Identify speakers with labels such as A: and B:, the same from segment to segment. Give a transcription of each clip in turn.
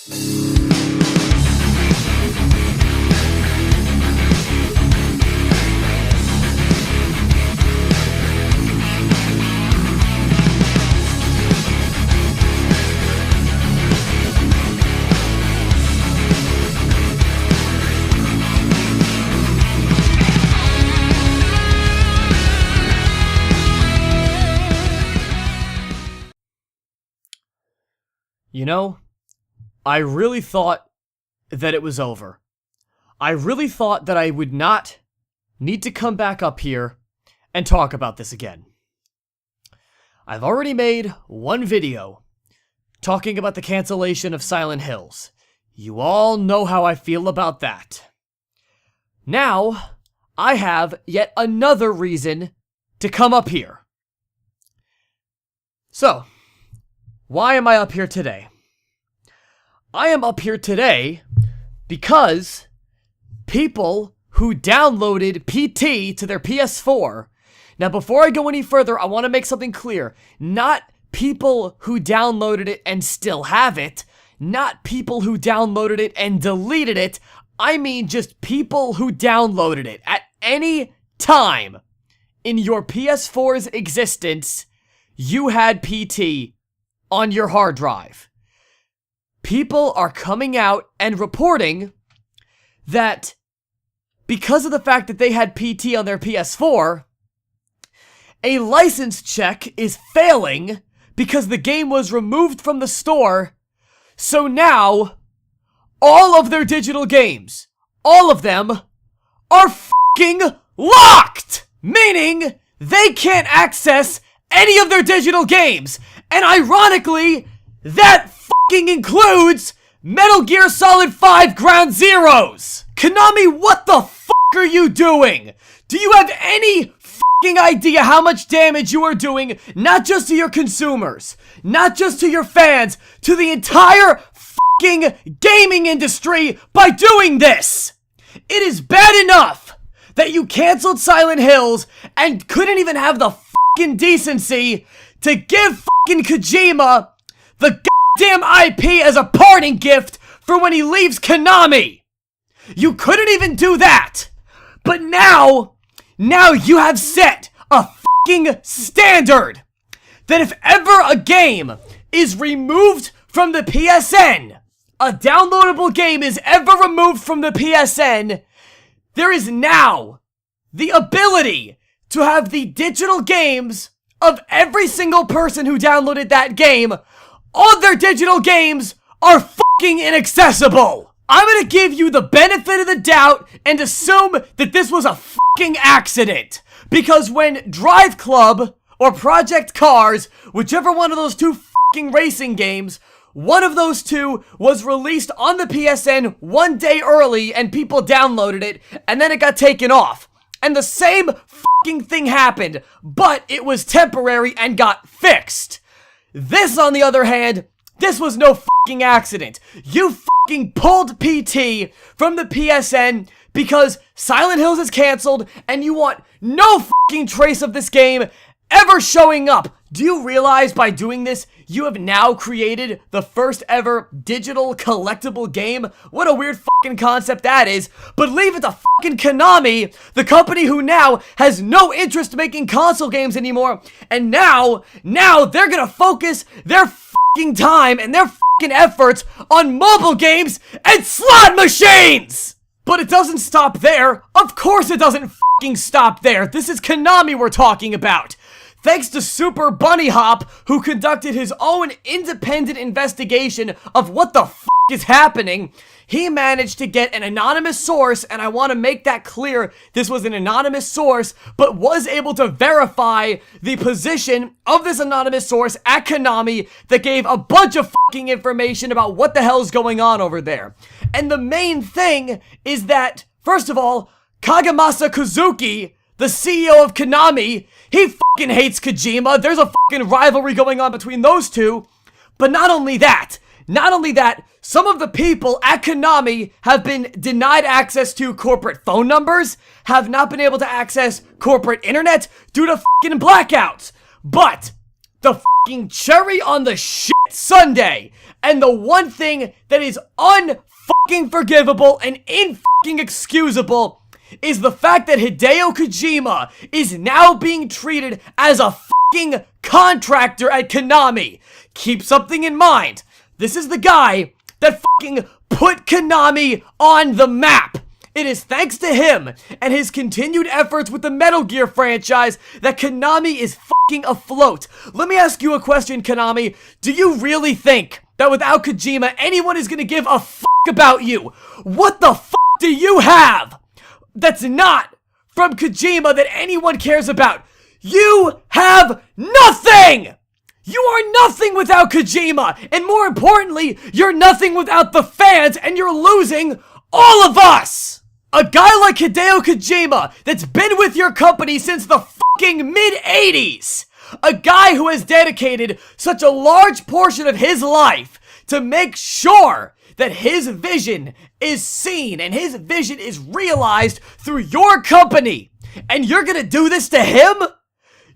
A: You know, I really thought that it was over. I really thought that I would not need to come back up here and talk about this again. I've already made one video talking about the cancellation of Silent Hills. You all know how I feel about that. Now, I have yet another reason to come up here. So, why am I up here today? I am up here today because people who downloaded PT to their PS4. Now, before I go any further, I want to make something clear. Not people who downloaded it and still have it. Not people who downloaded it and deleted it. I mean just people who downloaded it at any time in your PS4's existence. You had PT on your hard drive. People are coming out and reporting that because of the fact that they had PT on their PS4, a license check is failing because the game was removed from the store. So now, all of their digital games, all of them, are f***ing locked! Meaning, they can't access any of their digital games. And ironically, that f***ing includes Metal Gear Solid 5 Ground Zeroes! Konami, what the f*** are you doing? Do you have any f***ing idea how much damage you are doing, not just to your consumers, not just to your fans, to the entire f***ing gaming industry by doing this? It is bad enough that you canceled Silent Hills and couldn't even have the f***ing decency to give f***ing Kojima the goddamn IP as a parting gift for when he leaves Konami. You couldn't even do that. But now you have set a f***ing standard that if ever a game is removed from the PSN, a downloadable game is ever removed from the PSN, there is now the ability to have the digital games of every single person who downloaded that game. All their digital games are f***ing inaccessible. I'm gonna give you the benefit of the doubt and assume that this was a f***ing accident. Because when Drive Club or Project Cars, whichever one of those two f***ing racing games, one of those two was released on the PSN one day early and people downloaded it and then it got taken off. And the same f***ing thing happened, but it was temporary and got fixed. This, on the other hand, this was no f***ing accident. You f***ing pulled PT from the PSN because Silent Hills is canceled and you want no f***ing trace of this game ever showing up. Do you realize by doing this, you have now created the first ever digital collectible game? What a weird f***ing concept that is. But leave it to f***ing Konami, the company who now has no interest making console games anymore. And now they're gonna focus their f***ing time and their f***ing efforts on mobile games and slot machines! But it doesn't stop there. Of course it doesn't f***ing stop there. This is Konami we're talking about. Thanks to Super Bunny Hop, who conducted his own independent investigation of what the f*** is happening, he managed to get an anonymous source, and I want to make that clear, this was an anonymous source, but was able to verify the position of this anonymous source at Konami that gave a bunch of f***ing information about what the hell's going on over there. And the main thing is that, first of all, Kagemasa Kozuki, the CEO of Konami, he f***ing hates Kojima. There's a f***ing rivalry going on between those two. But not only that, some of the people at Konami have been denied access to corporate phone numbers, have not been able to access corporate internet due to f***ing blackouts. But the fucking cherry on the shit sundae, and the one thing that is unfucking forgivable and infucking excusable is the fact that Hideo Kojima is now being treated as a fucking contractor at Konami. Keep something in mind. This is the guy that fucking put Konami on the map. It is thanks to him and his continued efforts with the Metal Gear franchise that Konami is fucking afloat. Let me ask you a question, Konami. Do you really think that without Kojima, anyone is gonna give a fuck about you? What the fuck do you have that's not from Kojima that anyone cares about? You have nothing! You are nothing without Kojima! And more importantly, you're nothing without the fans, and you're losing all of us! A guy like Hideo Kojima that's been with your company since the fucking mid-80s! A guy who has dedicated such a large portion of his life to make sure that his vision is seen and his vision is realized through your company. And you're gonna do this to him?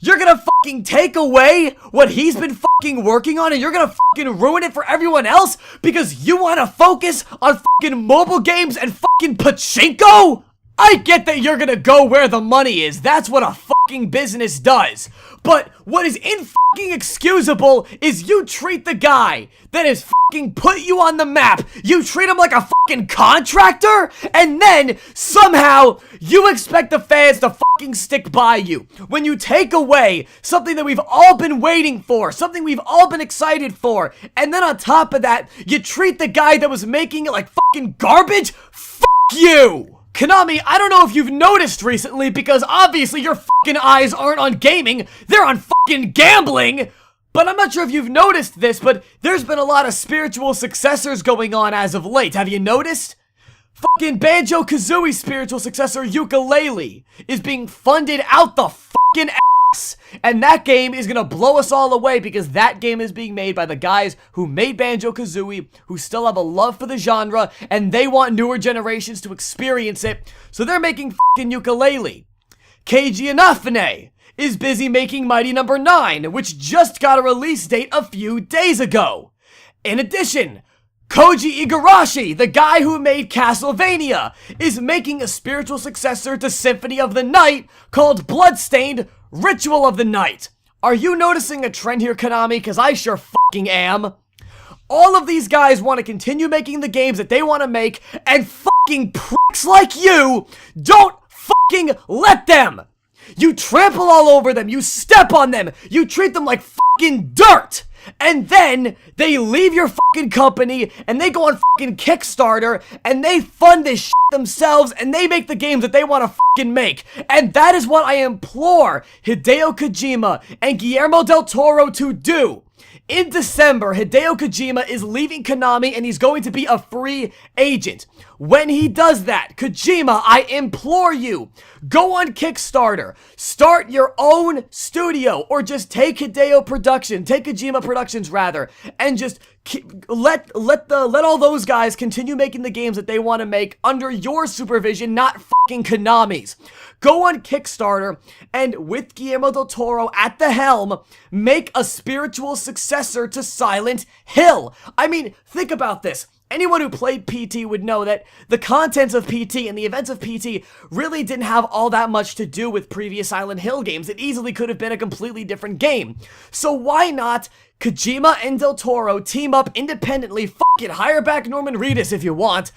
A: You're gonna fucking take away what he's been fucking working on and you're gonna fucking ruin it for everyone else because you wanna focus on fucking mobile games and fucking pachinko? I get that you're gonna go where the money is. That's what a fucking business does. But what is fucking excusable is you treat the guy that has fucking put you on the map, you treat him like a fucking contractor, and then somehow you expect the fans to fucking stick by you. When you take away something that we've all been waiting for, something we've all been excited for, and then on top of that, you treat the guy that was making it like fucking garbage? Fuck you! Konami, I don't know if you've noticed recently, because obviously your fucking eyes aren't on gaming, they're on fucking gambling! But I'm not sure if you've noticed this, but there's been a lot of spiritual successors going on as of late. Have you noticed? Fucking Banjo-Kazooie's spiritual successor, Yooka-Laylee, is being funded out the fucking ass. And that game is gonna blow us all away because that game is being made by the guys who made Banjo-Kazooie, who still have a love for the genre, and they want newer generations to experience it, so they're making fucking Yooka-Laylee. Keiji Inafune is busy making Mighty No. 9, which just got a release date a few days ago. In addition, Koji Igarashi, the guy who made Castlevania, is making a spiritual successor to Symphony of the Night called Bloodstained Ritual of the Night. Are you noticing a trend here, Konami? Because I sure fucking am. All of these guys want to continue making the games that they want to make, and fucking pricks like you don't fucking let them! You trample all over them, you step on them, you treat them like fucking dirt! And then they leave your fucking company and they go on fucking Kickstarter and they fund this shit themselves and they make the games that they want to fucking make. And that is what I implore Hideo Kojima and Guillermo del Toro to do. In December, Hideo Kojima is leaving Konami and he's going to be a free agent. When he does that, Kojima, I implore you, go on Kickstarter, start your own studio, or just take Kojima Productions rather, and just let all those guys continue making the games that they want to make under your supervision, not fucking Konami's. Go on Kickstarter, and with Guillermo del Toro at the helm, make a spiritual successor to Silent Hill. I mean, think about this. Anyone who played PT would know that the contents of PT and the events of PT really didn't have all that much to do with previous Silent Hill games. It easily could have been a completely different game. So why not Kojima and Del Toro team up independently? Fuck it, hire back Norman Reedus if you want.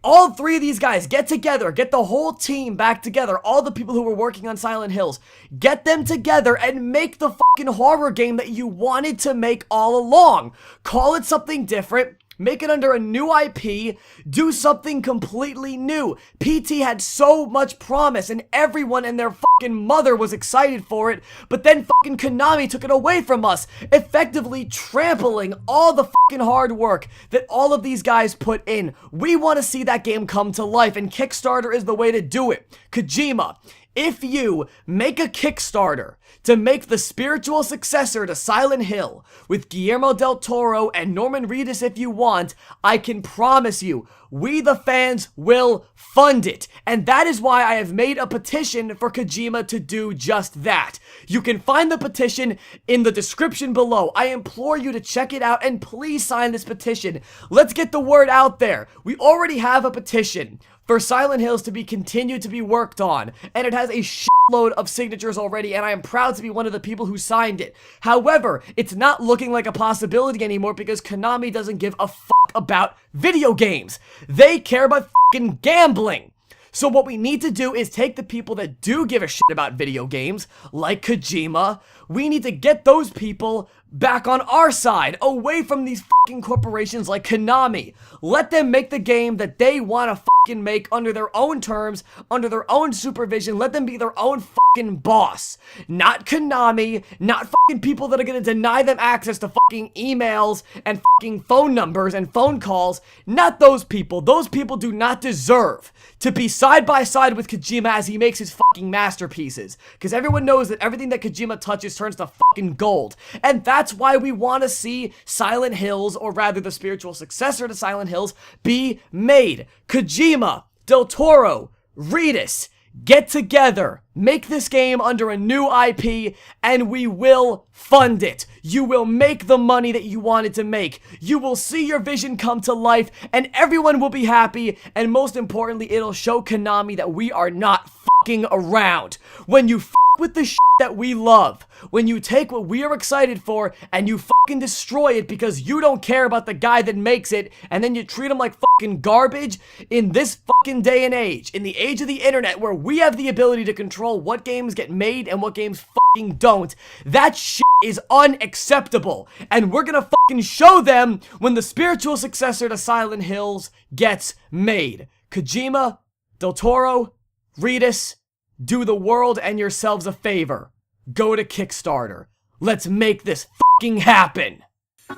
A: All three of these guys get together, get the whole team back together, all the people who were working on Silent Hills, get them together and make the fucking horror game that you wanted to make all along. Call it something different. Make it under a new IP, do something completely new. PT had so much promise and everyone and their fucking mother was excited for it, but then fucking Konami took it away from us, effectively trampling all the fucking hard work that all of these guys put in. We want to see that game come to life and Kickstarter is the way to do it. Kojima, if you make a Kickstarter to make the spiritual successor to Silent Hill with Guillermo del Toro and Norman Reedus if you want, I can promise you, we the fans will fund it. And that is why I have made a petition for Kojima to do just that. You can find the petition in the description below. I implore you to check it out and please sign this petition. Let's get the word out there. We already have a petition for Silent Hills to be continued to be worked on, and it has a shitload of signatures already, and I am proud to be one of the people who signed it. However, it's not looking like a possibility anymore because Konami doesn't give a fuck about video games. They care about fucking gambling. So what we need to do is take the people that do give a shit about video games, like Kojima. We need to get those people back on our side, away from these fucking corporations like Konami. Let them make the game that they want to fucking make under their own terms, under their own supervision. Let them be their own fucking boss. Not Konami, not fucking people that are gonna deny them access to fucking emails and fucking phone numbers and phone calls. Not those people. Those people do not deserve to be side by side with Kojima as he makes his fucking masterpieces. Because everyone knows that everything that Kojima touches turns to fucking gold. And that's why we want to see Silent Hills, or rather the spiritual successor to Silent Hills, be made. Kojima, Del Toro, Reedus, get together, make this game under a new IP, and we will fund it. You will make the money that you wanted to make. You will see your vision come to life, and everyone will be happy, and most importantly, it'll show Konami that we are not fucking around. When you with the shit that we love, when you take what we are excited for and you fucking destroy it because you don't care about the guy that makes it, and then you treat him like fucking garbage in this fucking day and age, in the age of the internet where we have the ability to control what games get made and what games fucking don't, that shit is unacceptable. And we're gonna fucking show them when the spiritual successor to Silent Hills gets made. Kojima, Del Toro, Reedus, do the world and yourselves a favor. Go to Kickstarter. Let's make this fucking happen.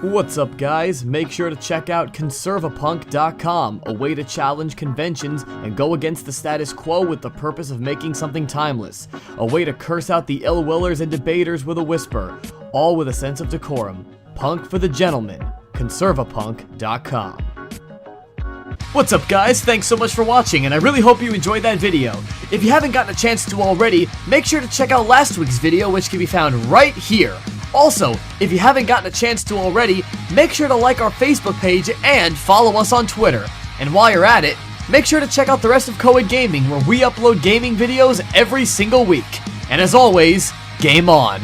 A: What's up, guys? Make sure to check out conservapunk.com, a way to challenge conventions and go against the status quo with the purpose of making something timeless. A way to curse out the ill-willers and debaters with a whisper, all with a sense of decorum. Punk for the gentleman. conservapunk.com. What's up, guys? Thanks so much for watching, and I really hope you enjoyed that video. If you haven't gotten a chance to already, make sure to check out last week's video, which can be found right here. Also, if you haven't gotten a chance to already, make sure to like our Facebook page and follow us on Twitter. And while you're at it, make sure to check out the rest of Coed Gaming, where we upload gaming videos every single week. And as always, game on.